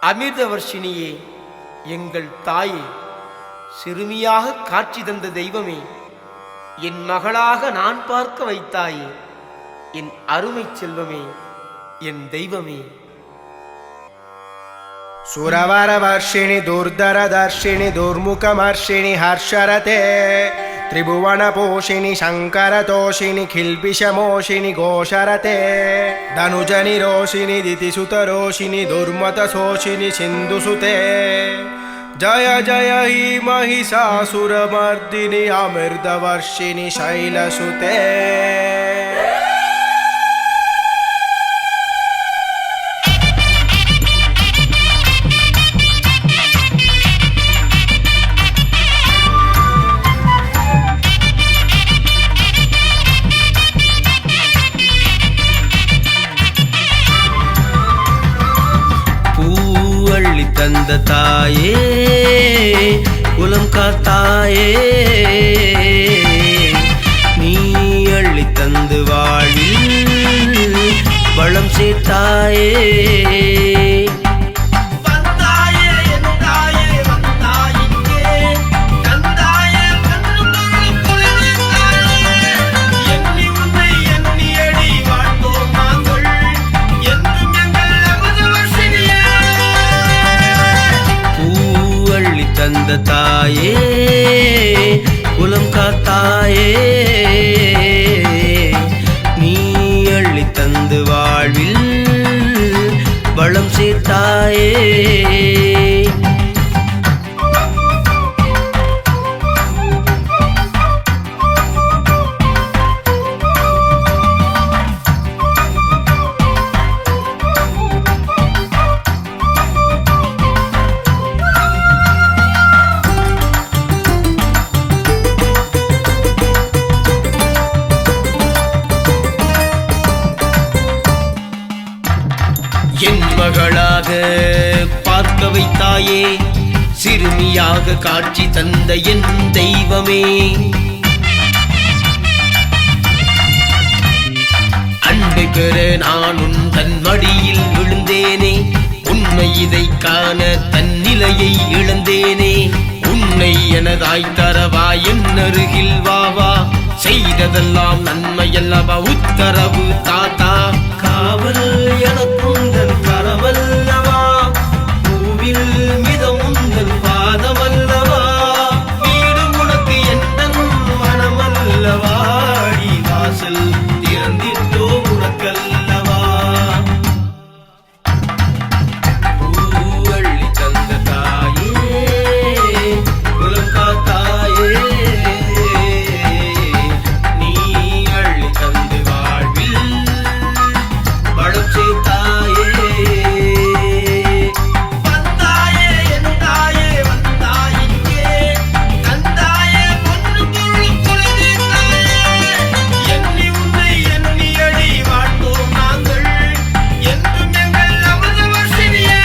அமிர்தவர்ஷினியே, எங்கள் தாயே, சிறுமியாக காட்சி தந்த தெய்வமே, என் மகளாக நான் பார்க்க வைத்தாயே, என் அருமை செல்வமே, என் தெய்வமே. सुरवरवर्षिणि दुर्धरदर्शिनि दुर्मुखमर्षिणि हर्षरते त्रिभुवनपोषिणि शङ्करतोषिणि खिल्बिषमोषिणि घोषरते धनुजनिरोषिणि दितिसुतरोषिणि दुर्मतशोषिणि सिन्धुसुते जय जय हि महिषासुरमर्दिनि अमृतवर्षिणि शैलसुते. தந்த தாயே, குலம் காத்தாயே, நீ அள்ளி தந்து வாழ்வில் வளம் சேர்த்தாயே. தந்த தாயே, குலம் காத்தாயே, நீ அள்ளி தந்து வாழ்வில் வளம் சேர்த்தாயே. என் மகளாக பார்க்க வைத்தாயே, சிறுமியாக காட்சி தந்த என் தெய்வமே. அன்பை பெற நான் உன் மடியில் விழுந்தேனே, உண்மை இதை காண தன் நிலையை இழந்தேனே. உன்னை எனதாய் தரவா, என் அருகில் வாவா, செய்ததெல்லாம் நன்மையல்லவா, உத்தரவு தாத்தா. காவல் எனக்குந்தன் கரவல்லவா, பூவில் மிதமுந்தன் பாதமல்லவா, வீடு உனக்கு எந்தன் மனமல்லவா, வாசல் திறந்திட்டோ உனக்கல்லவா. பூவள்ளி தந்த தாயே, குலம் காத்தாயே, நீ அள்ளி தந்து வாழ்வில் வளம் சேர்த்தாயே. வந்தாயே என் தாயே, வந்தாயிங்கே தந்தாயே, பொன்னு பொருள் பொழுதித்தாயே, எண்ணி உன்னை எண்ணியடி வாழ்ந்தோம் நாங்கள், என்றும் எங்கள் அமிர்தவர்ஷினியே.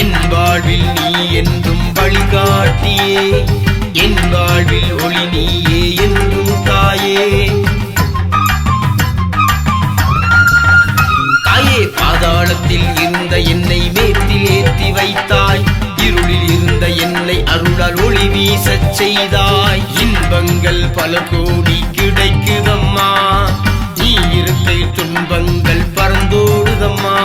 என் வாழ்வில் நீ என்றும் வழிகாட்டியே, என் வாழ்வில் ஒளி நீயே என்றும் தாயே. தாயே, பாதாளத்தில் இருந்த என்னை மேத்தில் ஏற்றி வைத்தாய், இருளில் இருந்த என்னை அருளால் ஒளி வீசச் செய்தாய். இன்பங்கள் பல கோடி கிடைக்குதம்மா, நீ இருக்கையில் துன்பங்கள் பறந்தோடுதம்மா.